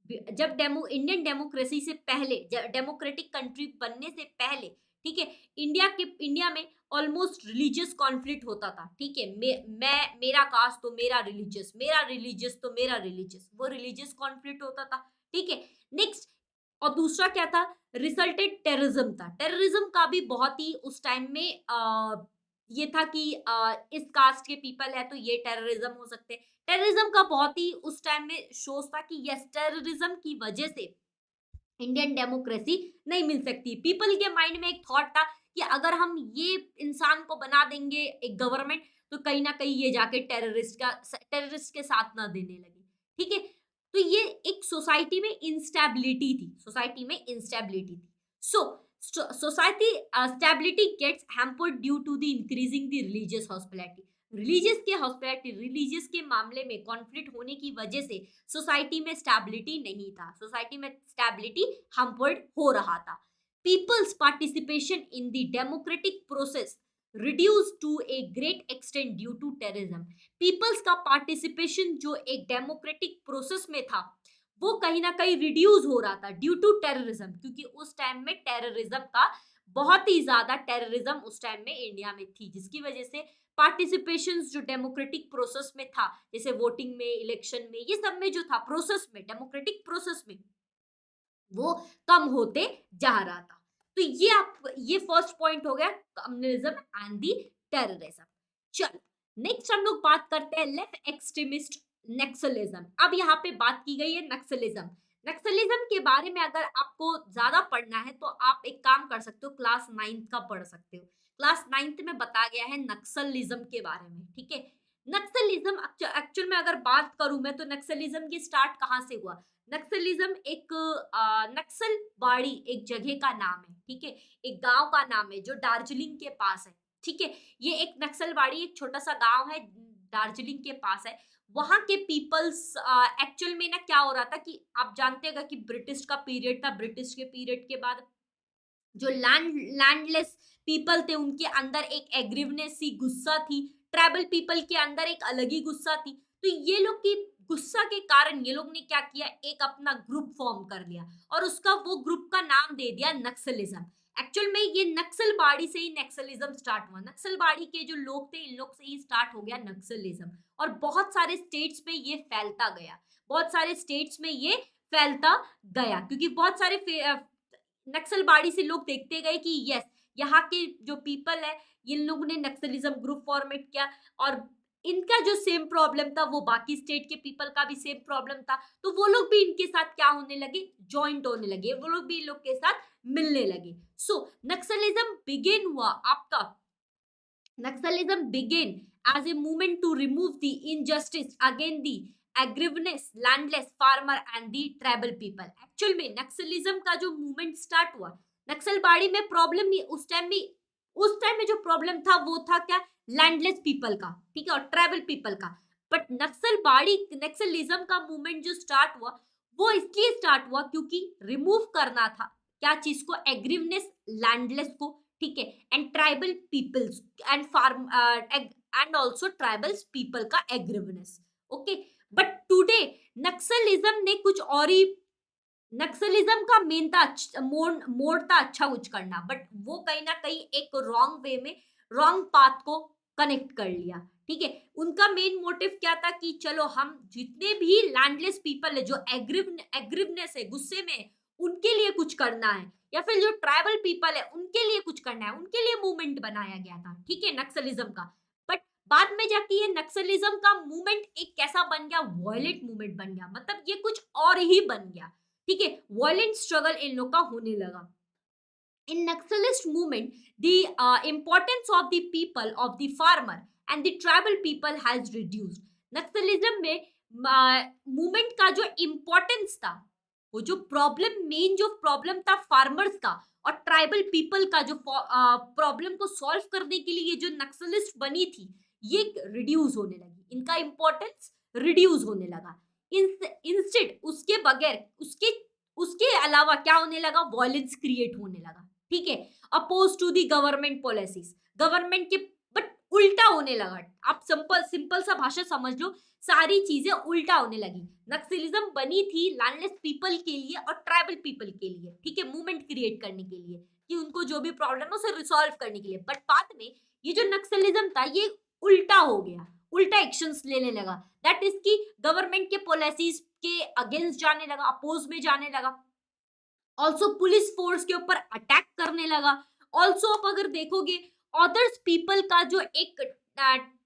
जब इंडियन डेमोक्रेसी से पहले, डेमोक्रेटिक कंट्री बनने से पहले, ठीक है, इंडिया में ऑलमोस्ट रिलीजियस कॉन्फ्लिक्ट होता था, ठीक है। मैं मेरा कास्ट तो मेरा रिलीजियस, मेरा रिलीजियस तो मेरा रिलीजियस, वो रिलीजियस कॉन्फ्लिक्ट होता था, ठीक है। नेक्स्ट, और दूसरा क्या था? रिजल्टेड टेररिज्म था। टेररिज्म का भी बहुत ही उस टाइम में ये था कि इस कास्ट के पीपल है तो ये टेररिज्म हो सकते हैं। टेररिज्म का बहुत ही उस टाइम में शोज था कि यस, टेररिज्म की वजह से इंडियन डेमोक्रेसी नहीं मिल सकती। पीपल के माइंड में एक थॉट था कि अगर हम ये इंसान को बना देंगे एक गवर्नमेंट तो कहीं ना कहीं ये जाके टेररिस्ट के साथ ना देने लगे, ठीक है। तो ये एक सोसाइटी में इंस्टेबिलिटी थी, सोसाइटी में इंस्टेबिलिटी थी। So society stability gets hampered due to the increasing the religious hospitality. Religious के मामले में कॉन्फ्लिक्ट होने की वजह से सोसाइटी में स्टेबिलिटी नहीं था, सोसाइटी में स्टेबिलिटी हैम्पर्ड हो रहा था। Peoples participation in the democratic process reduce to a great extent due to terrorism. Peoples का पार्टिसिपेशन जो एक डेमोक्रेटिक प्रोसेस में था वो कहीं ना कहीं रिड्यूस हो रहा था ड्यू टू टेररिज्म, क्योंकि उस टाइम में टेररिज्म का बहुत ही ज्यादा टेररिज्म उस टाइम में इंडिया में थी, जिसकी वजह से पार्टिसिपेशन जो डेमोक्रेटिक प्रोसेस में था, जैसे वोटिंग में, इलेक्शन में, ये सब में जो था प्रोसेस में, डेमोक्रेटिक प्रोसेस में, वो कम होते जा रहा था। तो ये फर्स्ट पॉइंट हो गया, कम्युनलिज्म एंड दी टेररिज्म। चलो नेक्स्ट हम लोग बात करते हैं लेफ्ट एक्सट्रीमिस्ट नक्सलिज्म। अब यहाँ पे बात की गई है नक्सलिज्म। नक्सलिज्म के बारे में अगर आपको ज्यादा पढ़ना है तो आप एक काम कर सकते हो, क्लास 9th का पढ़ सकते हो। क्लास 9th में बताया गया है नक्सलिज्म के बारे में, ठीक है। नक्सलिज्म एक्चुअल में अगर बात करूं मैं तो नक्सलिज्म की स्टार्ट कहाँ से हुआ? नक्सलिज्म एक नक्सलबाड़ी एक जगह का नाम है, ठीक है, एक गांव का नाम है जो दार्जिलिंग के पास है, ठीक है। ये एक नक्सलबाड़ी एक छोटा सा गांव है, दार्जिलिंग के पास है। वहां के पीपल्स एक्चुअल में ना क्या हो रहा था कि आप जानते होगा कि ब्रिटिश का पीरियड था, ब्रिटिश के पीरियड के बाद जो लैंडलेस पीपल थे उनके अंदर एक एग्रीवनेस सी, गुस्सा थी। ट्राइबल पीपल के अंदर एक अलग ही गुस्सा थी। तो ये लोग की गुस्सा के कारण ये लोग ने क्या किया, एक अपना ग्रुप फॉर्म कर लिया और उसका वो ग्रुप का नाम दे दिया नक्सलिज्म। एक्चुअल में ये नक्सलबाड़ी से ही नक्सलिज्म स्टार्ट हुआ, नक्सलबाड़ी के जो लोग थे इन लोग से ही स्टार्ट हो गया नक्सलिज्म। और बहुत सारे स्टेट्स में ये फैलता गया, बहुत सारे स्टेट्स में ये फैलता गया, क्योंकि बहुत सारे नक्सलबाड़ी से लोग देखते गए कि यस, यहाँ के जो पीपल है इन लोगों ने नक्सलिज्म ग्रुप फॉर्मेट किया और इनका जो सेम प्रॉब्लम था वो बाकी स्टेट के पीपल का भी सेम प्रॉब्लम था, तो वो लोग भी इनके साथ क्या होने लगे, जॉइंट होने लगे, वो लोग भी इन लोग के साथ मिलने लगे। सो नक्सलिज्म बिगिन हुआ आपका, Naxalism begin as a movement to remove the injustice against the aggrieveness landless farmer and the tribal people. Actual में नक्सलिज्म का जो मूवमेंट स्टार्ट हुआ, नक्सलबाड़ी में प्रॉब्लम नहीं, उस टाइम में जो प्रॉब्लम था वो था क्या, लैंडलेस पीपल का, ठीक है, और ट्राइबल पीपल का। बट नक्सलिज्म का मूवमेंट जो स्टार्ट हुआ वो इसलिए स्टार्ट हुआ क्योंकि रिमूव करना था क्या चीज को, एग्रीवनेस लैंडलेस को, ठीक है, and tribal peoples and farm and also tribals people का grievance. Okay, but today naxalism ने कुछ और ही, नक्सलिज्म का मेन था मोड था अच्छा कुछ करना, बट वो कहीं ना कहीं एक रॉन्ग वे में, रॉन्ग पाथ को कनेक्ट कर लिया। ठीक है, उनका मेन मोटिव क्या था कि चलो हम जितने भी लैंडलेस पीपल है, जो एग्रीवनेस है, गुस्से में है, उनके लिए कुछ करना है, या फिर जो ट्राइबल पीपल है उनके लिए कुछ करना है, उनके लिए मूवमेंट बनाया गया था। ठीक है, नक्सलिज्म का। बट बाद में जाके ये नक्सलिज्म का मूवमेंट एक कैसा बन गया, वायलेंट मूवमेंट बन गया, मतलब ये कुछ और ही बन गया। ठीक है, वायलेंट स्ट्रगल इन लोग का होने लगा। In Naxalist movement, the importance of the people, of the farmer and the tribal people has reduced. Naxalism में मूवमेंट का जो इम्पोर्टेंस था, वो जो प्रॉब्लम, मेन जो प्रॉब्लम था फार्मर्स का और ट्राइबल पीपल का, जो प्रॉब्लम को सॉल्व करने के लिए जो नक्सलिस्ट बनी थी, ये रिड्यूस होने लगी, इनका इम्पोर्टेंस रिड्यूस होने लगा। इंस्टेड उसके बगैर, उसके उसके अलावा क्या होने लगा, वॉयलेंस क्रिएट होने लगा। ठीक है, oppose to the government policies, government के, बट उल्टा होने लगा। आप सिंपल सिंपल सा भाषा समझ लो, सारी चीजें उल्टा होने लगी। नक्सलिज्म बनी थी लैंडलेस पीपल के लिए और ट्राइबल पीपल के लिए, ठीक है, मूवमेंट क्रिएट करने के लिए, कि उनको जो भी प्रॉब्लम है उसे रिसॉल्व करने के लिए। बट बाद में ये जो नक्सलिज्म था ये उल्टा हो गया, उल्टा एक्शंस लेने लगा। दैट इज की गवर्नमेंट के पॉलिसीज के अगेंस्ट जाने लगा, अपोज में जाने लगा। ऑल्सो पुलिस फोर्स के ऊपर अटैक करने लगा। ऑल्सो आप अगर देखोगे, अदर्स पीपल का जो एक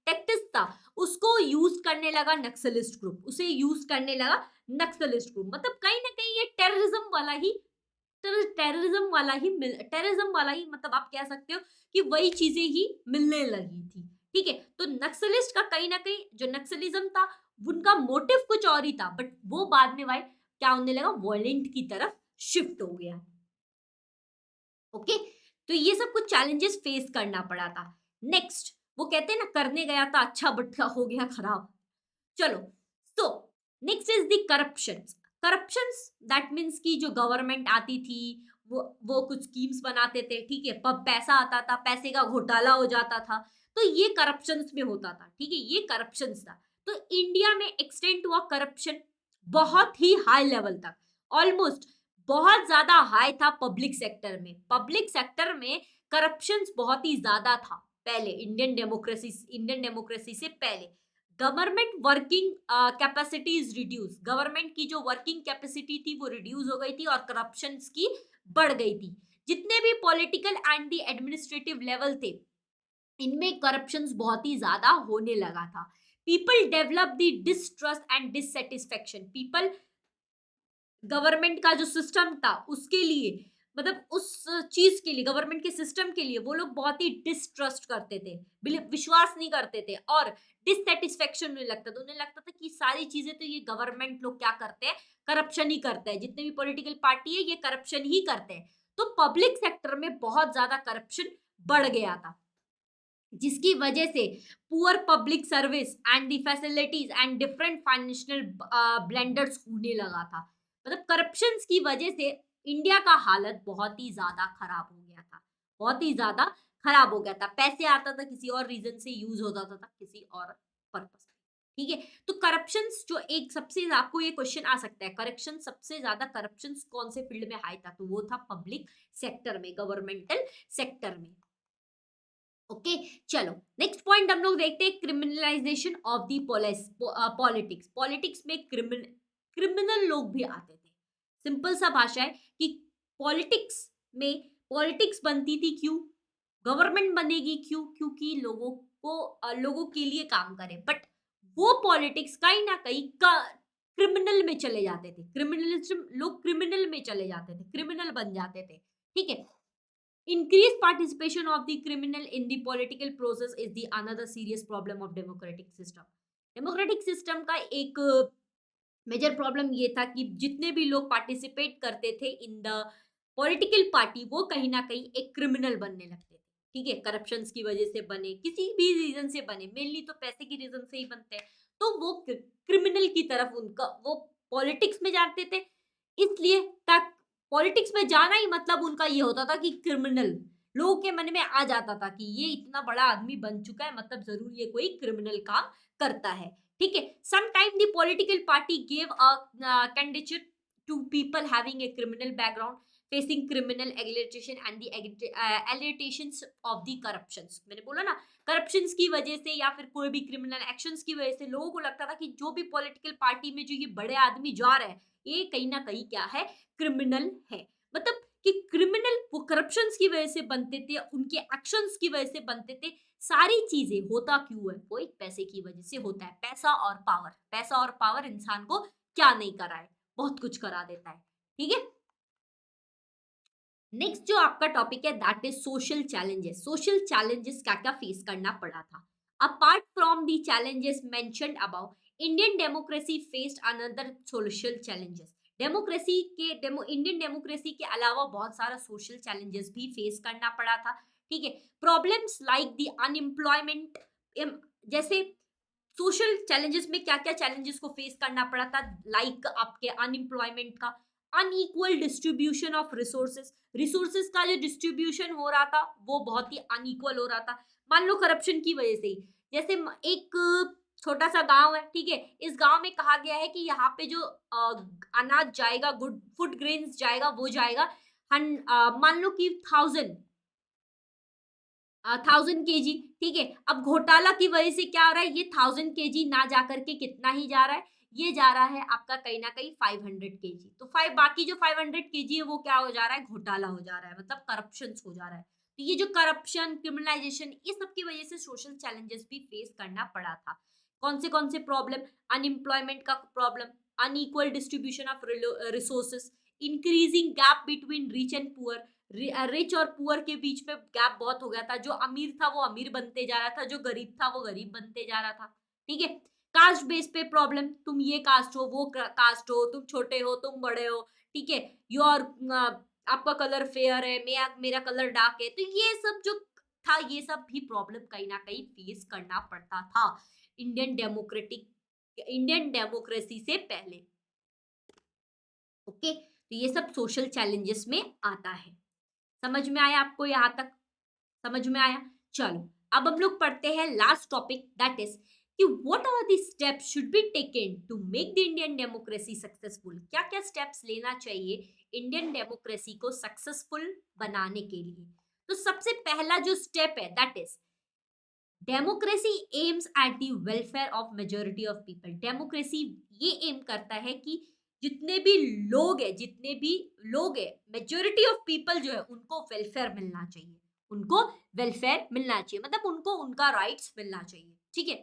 टेक्टिस था, उसको यूज करने लगा नक्सलिस्ट ग्रुप, उसे यूज करने लगा नक्सलिस्ट ग्रुप। मतलब कहीं ना कहीं ये टेररिज्म वाला ही, टेररिज्म वाला ही, मतलब आप कह सकते हो कि वही चीजें ही मिलने लगी थी। ठीक है, तो नक्सलिस्ट का कहीं ना कहीं जो नक्सलिज्म था, उनका मोटिव कुछ और ही था, बट वो बाद में भाई क्या होने लगा, वॉयलेंट की तरफ शिफ्ट हो गया। ओके, तो ये सब कुछ चैलेंजेस फेस करना पड़ा था। नेक्स्ट, वो कहते हैं ना, करने गया था अच्छा बट हो गया खराब। चलो, तो next is the corruption. Corruptions that means की जो गवर्नमेंट आती थी, वो कुछ स्कीम्स बनाते थे, ठीक है, पब पैसा आता था, पैसे का घोटाला हो जाता था, तो ये करप्शंस में होता था। ठीक है, ये करप्शंस था। तो इंडिया में एक्सटेंड हुआ करप्शन बहुत ही हाई लेवल तक, ऑलमोस्ट बहुत ज्यादा हाई था पब्लिक सेक्टर में। पब्लिक सेक्टर में करप्शन बहुत ही ज्यादा था पहले, इंडियन डेमोक्रेसी से पहले। Government working capacity is reduce, government की जो वर्किंग कैपेसिटी थी वो रिड्यूस हो गई थी और करप्शन की बढ़ गई थी। जितने भी political and the administrative level थे, इनमें करप्शन बहुत ही ज्यादा होने लगा था। People develop the distrust and dissatisfaction, people government का जो सिस्टम था उसके लिए, मतलब उस चीज के लिए, गवर्नमेंट के सिस्टम के लिए वो लोग बहुत ही डिस्ट्रस्ट करते थे, विश्वास नहीं करते थे, और डिससेटिस्फेक्शन उन्हें लगता था, उन्हें लगता था कि सारी चीजें तो ये गवर्नमेंट लोग क्या करते हैं, करप्शन ही करते हैं, जितने भी पॉलिटिकल पार्टी है ये करप्शन ही करते हैं। तो पब्लिक सेक्टर में बहुत ज्यादा करप्शन बढ़ गया था, जिसकी वजह से poor public service and the facilities and different financial blenders होने लगा था। मतलब करप्शन की वजह से इंडिया का हालत बहुत ही ज्यादा खराब हो गया था, बहुत ही ज्यादा खराब हो गया था। पैसे आता था किसी और रीजन से यूज होता था किसी और पर्पस। ठीक है, तो करप्शन जो एक सबसे, आपको ये क्वेश्चन आ सकता है, करप्शन सबसे ज्यादा करप्शन कौन से फील्ड में हाई था, तो वो था पब्लिक सेक्टर में, गवर्नमेंटल सेक्टर में। ओके, चलो नेक्स्ट पॉइंट हम लोग देखते हैं, criminalisation of the politics. Politics में क्रिमिनल लोग भी आते थे। सिंपल सा भाषा है कि पॉलिटिक्स में, पॉलिटिक्स बनती थी क्यों, गवर्नमेंट बनेगी क्यों, क्योंकि लोगों को लोगों के लिए काम करे। बट वो पॉलिटिक्स कहीं ना कहीं क्रिमिनल में चले जाते थे, क्रिमिनलिज्म, लोग क्रिमिनल में चले जाते थे, क्रिमिनल बन जाते थे। ठीक है, increased participation of the criminal in the political process is the another serious problem of democratic system. democratic system का एक मेजर प्रॉब्लम ये था कि जितने भी लोग पार्टिसिपेट करते थे इन द पॉलिटिकल पार्टी, वो कहीं ना कहीं एक क्रिमिनल बनने लगते थे। ठीक है, करप्शन की वजह से बने, किसी भी रीजन से बने, मेनली तो पैसे की रीजन से ही बनते हैं, तो वो क्रिमिनल की तरफ उनका, वो पॉलिटिक्स में जाते थे। इसलिए तक पॉलिटिक्स में जाना ही मतलब उनका ये होता था कि क्रिमिनल, लोगों के मन में आ जाता था कि ये इतना बड़ा आदमी बन चुका है, मतलब जरूर ये कोई क्रिमिनल काम करता है। ठीक है, some time the political party give a candidate to people having a criminal background facing criminal allegation and the allegations of the corruptions. मैंने बोला ना, करप्शंस की वजह से या फिर कोई भी क्रिमिनल एक्शंस की वजह से लोगों को लगता था कि जो भी पॉलिटिकल पार्टी में जो ये बड़े आदमी जा रहे हैं, ये कहीं ना कहीं क्या है, क्रिमिनल है। मतलब कि क्रिमिनल वो करप्शंस की वजह से बनते थे, उनके एक्शंस की वजह से बनते थे। सारी चीजें होता क्यों है, वो एक पैसे की वजह से होता है। पैसा और पावर, पैसा और पावर इंसान को क्या नहीं कराए, बहुत कुछ करा देता है। ठीक है, नेक्स्ट जो आपका टॉपिक है that is social challenges. Social challenges क्या क्या फेस करना पड़ा था। Apart from the challenges mentioned about, Indian democracy faced another social challenges. Indian democracy के अलावा बहुत सारा सोशल चैलेंजेस भी फेस करना पड़ा था। ठीक है, प्रॉब्लम्स लाइक द अनएम्प्लॉयमेंट, जैसे सोशल चैलेंजेस में क्या क्या चैलेंजेस को फेस करना पड़ा था, लाइक आपके अनएम्प्लॉयमेंट का, unequal distribution of resources, resources का जो डिस्ट्रीब्यूशन हो रहा था वो बहुत ही अनइक्वल हो रहा था। मान लो करप्शन की वजह से ही, जैसे एक छोटा सा गांव है, ठीक है, इस गांव में कहा गया है कि यहाँ पे जो अनाज जाएगा, गुड फूड ग्रेन्स जाएगा, वो जाएगा मान लो कि 1000 kg। ठीक है, अब घोटाला की वजह से क्या हो रहा है, ये 1000 kg ना जा करके कितना ही जा रहा है, ये जा रहा है आपका कहीं ना कहीं 500 kg। तो बाकी जो 500 kg है वो क्या हो जा रहा है, घोटाला हो जा रहा है, मतलब करप्शन हो जा रहा है। तो ये जो करप्शन, क्रिमिनलाइजेशन, ये सब की वजह से सोशल चैलेंजेस भी फेस करना पड़ा था। कौन से प्रॉब्लम, अनएम्प्लॉयमेंट का problem, unequal distribution of resources, increasing gap between rich and poor, rich और पुअर के बीच में गैप बहुत हो गया था। जो अमीर था वो अमीर बनते जा रहा था, जो गरीब था वो गरीब बनते जा रहा था। ठीक है, कास्ट बेस पे प्रॉब्लम, तुम ये कास्ट हो, वो कास्ट हो, तुम छोटे हो, तुम बड़े हो। ठीक है, योर आपका कलर फेयर है, मेरा कलर डार्क है, तो ये सब जो था, ये सब भी प्रॉब्लम कहीं ना कहीं फेस करना पड़ता था इंडियन डेमोक्रेसी से पहले। ओके, तो ये सब सोशल चैलेंजेस में आता है। समझ में आया आपको यहाँ तक? समझ में आया? चलो, अब हम लोग पढ़ते हैं लास्ट टॉपिक, दैट इज कि what are the steps should be taken to make the Indian democracy successful. क्या क्या स्टेप्स लेना चाहिए इंडियन डेमोक्रेसी को सक्सेसफुल बनाने के लिए। तो सबसे पहला जो स्टेप है that is democracy aims at the welfare of majority of people. Democracy ये एम करता है कि जितने भी लोग है, मेजोरिटी ऑफ पीपल जो है, उनको वेलफेयर मिलना चाहिए, उनको वेलफेयर मिलना चाहिए, मतलब उनको उनका राइट्स मिलना चाहिए। ठीक है,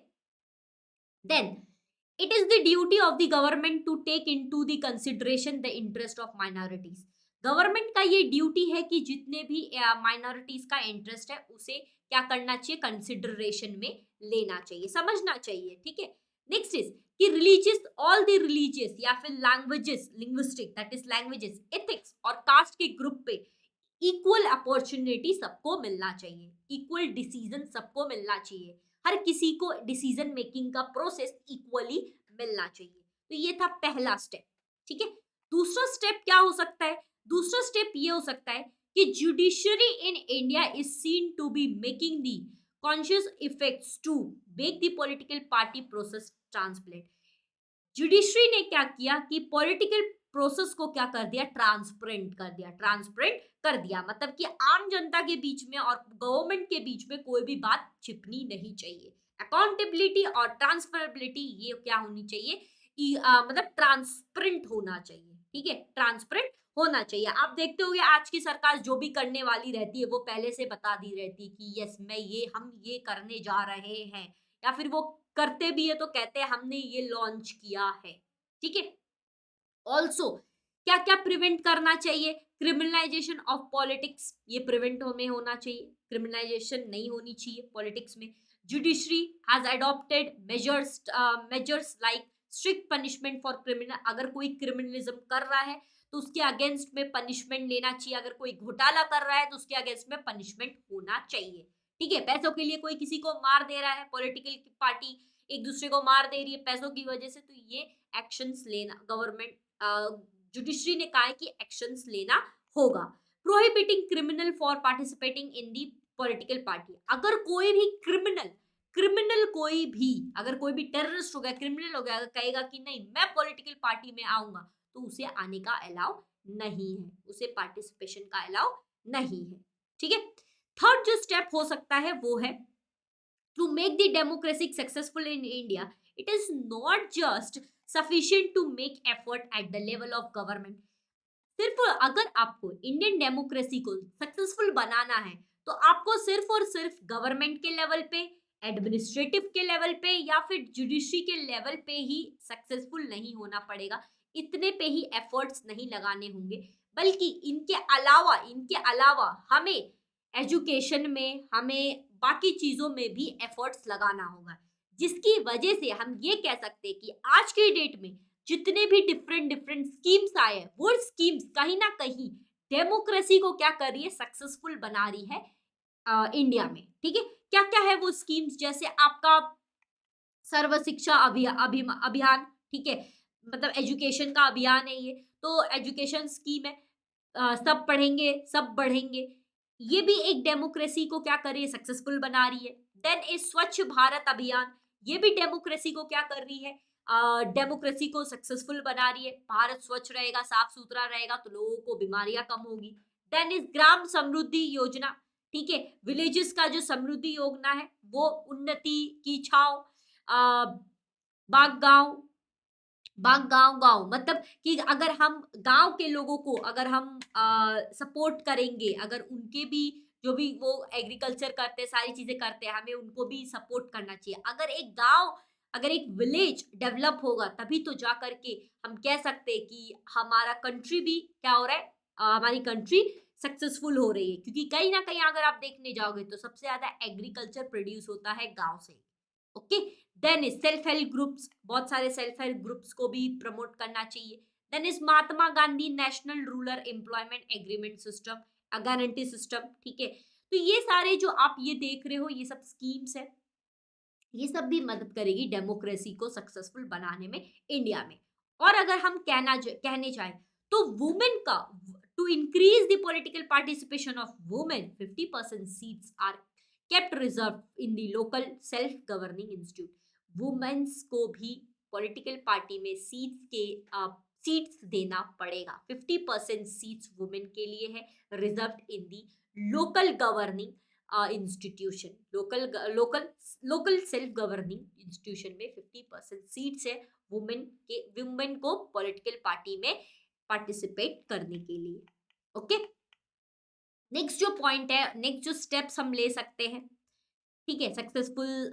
then it is the duty of the government to take into the consideration the interest of minorities. Government का ये ड्यूटी है कि जितने भी माइनॉरिटीज का इंटरेस्ट है उसे क्या करना चाहिए, कंसिडरेशन में लेना चाहिए, समझना चाहिए। ठीक है, नेक्स्ट इज कि रिलीजियस, ऑल द रिलीजियस या फिर languages, linguistic that is languages, ethics और कास्ट के ग्रुप पे इक्वल अपॉर्चुनिटी सबको मिलना चाहिए, इक्वल डिसीजन सबको मिलना चाहिए, हर किसी को डिसीजन मेकिंग का प्रोसेस इक्वली मिलना चाहिए। तो ये था पहला स्टेप। ठीक है, दूसरा स्टेप क्या हो सकता है, दूसरा स्टेप ये हो सकता है कि judiciary in India is seen to be making the conscious effects to make the political party process transparent. Judiciary ने क्या किया कि पॉलिटिकल प्रोसेस को क्या कर दिया, ट्रांसपेरेंट कर दिया, ट्रांसपेरेंट कर दिया, मतलब कि आम जनता के बीच में और गवर्नमेंट के बीच में कोई भी बात छिपनी नहीं चाहिए। अकाउंटेबिलिटी और ट्रांसफरेबिलिटी ये क्या होनी चाहिए, मतलब ट्रांसपेरेंट होना चाहिए। ठीक है, ट्रांसपेरेंट होना चाहिए। आप देखते होंगे आज की सरकार जो भी करने वाली रहती है वो पहले से बता दी रहती है कि यस हम ये करने जा रहे हैं, या फिर वो करते भी है तो कहते हैं हमने ये लॉन्च किया है। ठीक है, ऑल्सो क्या क्या प्रिवेंट करना चाहिए, क्रिमिनलाइजेशन ऑफ पॉलिटिक्स, ये प्रिवेंट में होना चाहिए, क्रिमिनलाइजेशन नहीं होनी चाहिए पॉलिटिक्स में। Judiciary has adopted measures like strict punishment for criminal, अगर कोई क्रिमिनलिज्म कर रहा है तो उसके अगेंस्ट में पनिशमेंट लेना चाहिए, अगर कोई घोटाला कर रहा है तो उसके अगेंस्ट में पनिशमेंट होना चाहिए। ठीक है, पैसों के लिए कोई किसी को मार दे रहा है, पॉलिटिकल पार्टी एक दूसरे को मार दे रही है पैसों की वजह से, तो ये एक्शंस लेना, गवर्नमेंट जुडिशरी ने कहा है कि एक्शंस लेना होगा। Prohibiting criminal for participating in the political party. अगर कोई भी क्रिमिनल कोई भी, अगर कोई भी टेररिस्ट हो गया, क्रिमिनल हो गया, अगर कहेगा कि नहीं मैं पॉलिटिकल पार्टी में आऊंगा, तो उसे आने का अलाउ नहीं है, उसे पार्टिसिपेशन का अलाउ नहीं है। ठीक है। थर्ड जो स्टेप हो सकता है वो है to make the democracy successful in India. It is not just sufficient to make effort at the level of government. सिर्फ अगर आपको इंडियन डेमोक्रेसी को सक्सेसफुल बनाना है, तो आपको सिर्फ और सिर्फ गवर्नमेंट के लेवल पे, एडमिनिस्ट्रेटिव के लेवल पे या फिर जुडिशरी के लेवल पे ही सक्सेसफुल नहीं होना पड़ेगा, इतने पे ही एफर्ट्स नहीं लगाने होंगे, बल्कि इनके अलावा हमें एजुकेशन में, हमें बाकी चीजों में भी एफर्ट्स लगाना होगा, जिसकी वजह से हम ये कह सकते हैं कि आज के डेट में जितने भी डिफरेंट स्कीम्स आए हैं, वो स्कीम्स कहीं ना कहीं डेमोक्रेसी को क्या कर रही है, सक्सेसफुल बना रही है इंडिया में। ठीक है। क्या क्या है वो स्कीम्स, जैसे आपका सर्व शिक्षा अभियान। ठीक है, मतलब एजुकेशन का अभियान है ये, तो एजुकेशन स्कीम है, सब पढ़ेंगे सब बढ़ेंगे, ये भी एक डेमोक्रेसी को क्या कर रही है, सक्सेसफुल बना रही है। देन ए स्वच्छ भारत अभियान, ये भी डेमोक्रेसी को क्या कर रही है, डेमोक्रेसी को सक्सेसफुल बना रही है। भारत स्वच्छ रहेगा, साफ सुथरा रहेगा, तो लोगों को बीमारियां कम होगी। देन इज ग्राम समृद्धि योजना। ठीक है, विलेजेस का जो समृद्धि योजना है वो उन्नति की छाव, बाग गांव, गांव मतलब कि अगर हम गांव के लोगों को अगर हम सपोर्ट करेंगे, अगर उनके भी जो भी वो एग्रीकल्चर करते हैं, सारी चीजें करते हैं, हमें उनको भी सपोर्ट करना चाहिए। अगर एक गांव, अगर एक विलेज डेवलप होगा, तभी तो जा करके हम कह सकते हैं कि हमारा कंट्री भी क्या हो रहा है, हमारी कंट्री सक्सेसफुल हो रही है। क्योंकि कहीं ना कहीं अगर आप देखने जाओगे तो सबसे ज्यादा एग्रीकल्चर प्रोड्यूस होता है गांव से। Okay. Then is self help groups, बहुत सारे सेल्फ हेल्प ग्रुप्स को भी प्रमोट करना चाहिए। Then is Mahatma Gandhi national rural employment agreement system, guarantee system. ठीक है, तो ये सारे जो आप ये देख रहे हो, ये सब स्कीम्स है, ये सब भी मदद करेगी डेमोक्रेसी को सक्सेसफुल बनाने में इंडिया में। और अगर हम कहने चाहें तो वुमेन का, to increase the political participation of women, 50% seats are kept reserve in the local self governing institute. Womens को भी पॉलिटिकल पार्टी में सीट्स देना पड़ेगा। 50% सीट्स वुमेन के लिए है, reserve in the local governing institution, local self governing institution में 50% seats है वुमेन को पॉलिटिकल पार्टी में पार्टिसिपेट करने के लिए। ओके। नेक्स्ट जो पॉइंट है, नेक्स्ट जो स्टेप्स हम ले सकते हैं, ठीक है, सक्सेसफुल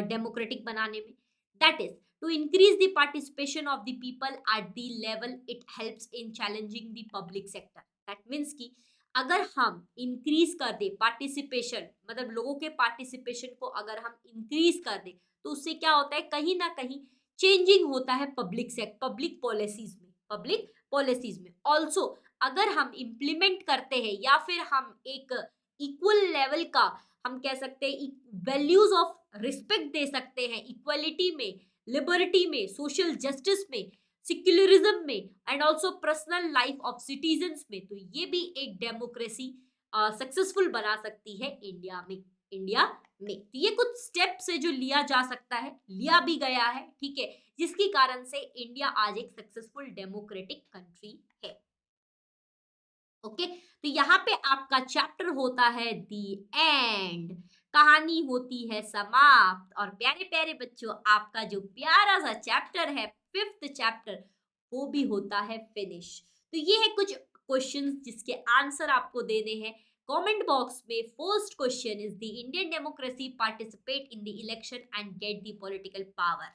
डेमोक्रेटिक बनाने में, that is to increase the participation of the people at the level it helps in challenging the public sector. That means कि अगर हम इंक्रीज कर दे पार्टिसिपेशन, मतलब लोगों के पार्टिसिपेशन को अगर हम इंक्रीज कर दे, तो उससे क्या होता है, कहीं ना कहीं चेंजिंग होता है पब्लिक पॉलिसीज में ऑल्सो। अगर हम इम्प्लीमेंट करते हैं या फिर हम एक इक्वल लेवल का, हम कह सकते हैं वैल्यूज ऑफ रिस्पेक्ट दे सकते हैं, इक्वलिटी में, लिबर्टी में, सोशल जस्टिस में, सिक्युलरिज्म में, and also personal life of citizens में, तो ये भी एक डेमोक्रेसी सक्सेसफुल बना सकती है इंडिया में। तो ये कुछ स्टेप्स है जो लिया जा सकता है, लिया भी गया है। ठीक है, जिसके कारण से इंडिया आज एक सक्सेसफुल डेमोक्रेटिक कंट्री है। ओके, तो यहाँ पे आपका चैप्टर होता है दी एंड, कहानी होती है समाप्त। और प्यारे प्यारे बच्चों, आपका जो प्यारा सा चैप्टर है, 5th चैप्टर, वो भी होता है फिनिश। तो ये है कुछ क्वेश्चंस जिसके आंसर आपको देने हैं कमेंट बॉक्स में। First question is the Indian democracy participate in the election and get the political power.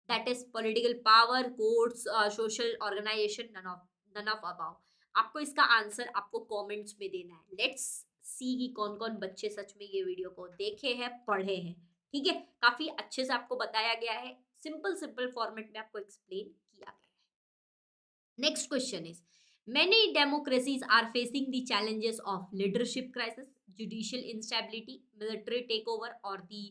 That is political power, courts, social organisation, none of above. आपको इसका आंसर आपको कमेंट्स में देना है। लेट्स सी कि कौन कौन बच्चे सच में ये वीडियो को देखे हैं, पढ़े हैं। ठीक है, काफी अच्छे से आपको बताया गया है, सिंपल फॉर्मेट में आपको एक्सप्लेन किया गया है। Next question is many democracies are facing the challenges of leadership crisis, judicial instability, military take over और the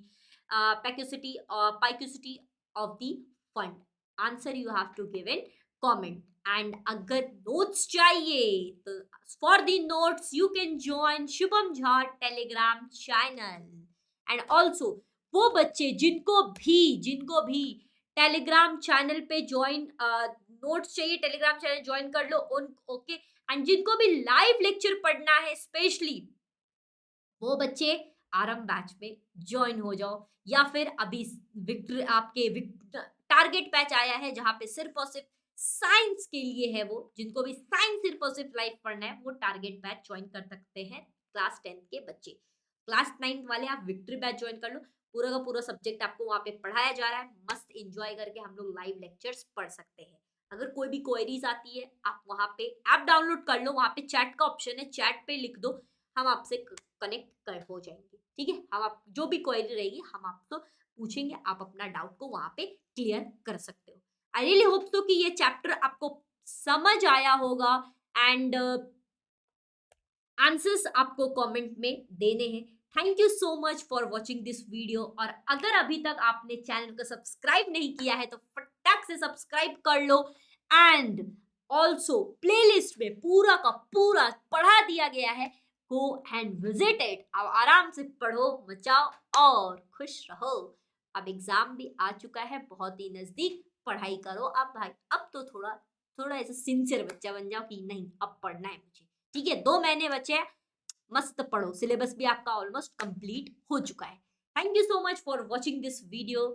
paucity of the fund. Answer you have to give in comment. And अगर notes चाहिए तो for the notes you can join Shubham Jha Telegram channel. And also वो बच्चे जिनको भी Telegram channel पे join notes चाहिए, टेलीग्राम चैनल ज्वाइन कर लो उन ओके। एंड जिनको भी लाइव लेक्चर पढ़ना है स्पेशली, वो बच्चे आरम बैच में ज्वाइन हो जाओ, या फिर अभी विक्ट्री आपके टारगेट बैच आया है जहाँ पे सिर्फ और सिर्फ साइंस के लिए है। वो जिनको भी साइंस सिर्फ और सिर्फ लाइव पढ़ना है वो टारगेट बैच ज्वाइन कर सकते हैं। क्लास 10 के बच्चे, क्लास 9 वाले आप विक्ट्री बैच ज्वाइन कर लो। पूरा का पूरा सब्जेक्ट आपको वहाँ पे पढ़ाया जा रहा है, मस्त एंजॉय करके हम लोग लाइव लेक्चर्स पढ़ सकते हैं। अगर कोई भी क्वेरीज आती है आप वहाँ पे ऐप डाउनलोड कर लो, वहाँ पे चैट का ऑप्शन है, चैट पे लिख दो, हम आपसे कनेक्ट कर हो जाएंगे। ठीक है, हम आप जो भी क्वेरी रहेगी हम आपको पूछेंगे, आप अपना डाउट को वहां पे क्लियर कर सकते हो। आई रियली होप सो कि ये चैप्टर आपको समझ आया होगा एंड आंसर्स आपको कमेंट में देने हैं। Thank you so much for watching this video. और अगर अभी तक आपने चैनल को सब्सक्राइब नहीं किया है तो फटाक से सब्सक्राइब कर लो। एंड ऑल्सो प्लेलिस्ट में पूरा का पूरा पढ़ा दिया गया है, गो एंड विजिट इट। अब आराम से पढ़ो, मचाओ और खुश रहो। अब एग्जाम भी आ चुका है बहुत ही नजदीक, पढ़ाई करो अब भाई। अब तो थोड़ा थोड़ा ऐसा सिंसियर बच्चा बन जाओ कि नहीं अब पढ़ना है मुझे। ठीक है, 2 महीने बचे हैं, मस्त पढ़ो। सिलेबस भी आपका ऑलमोस्ट कंप्लीट हो चुका है। Thank you so much for watching this video.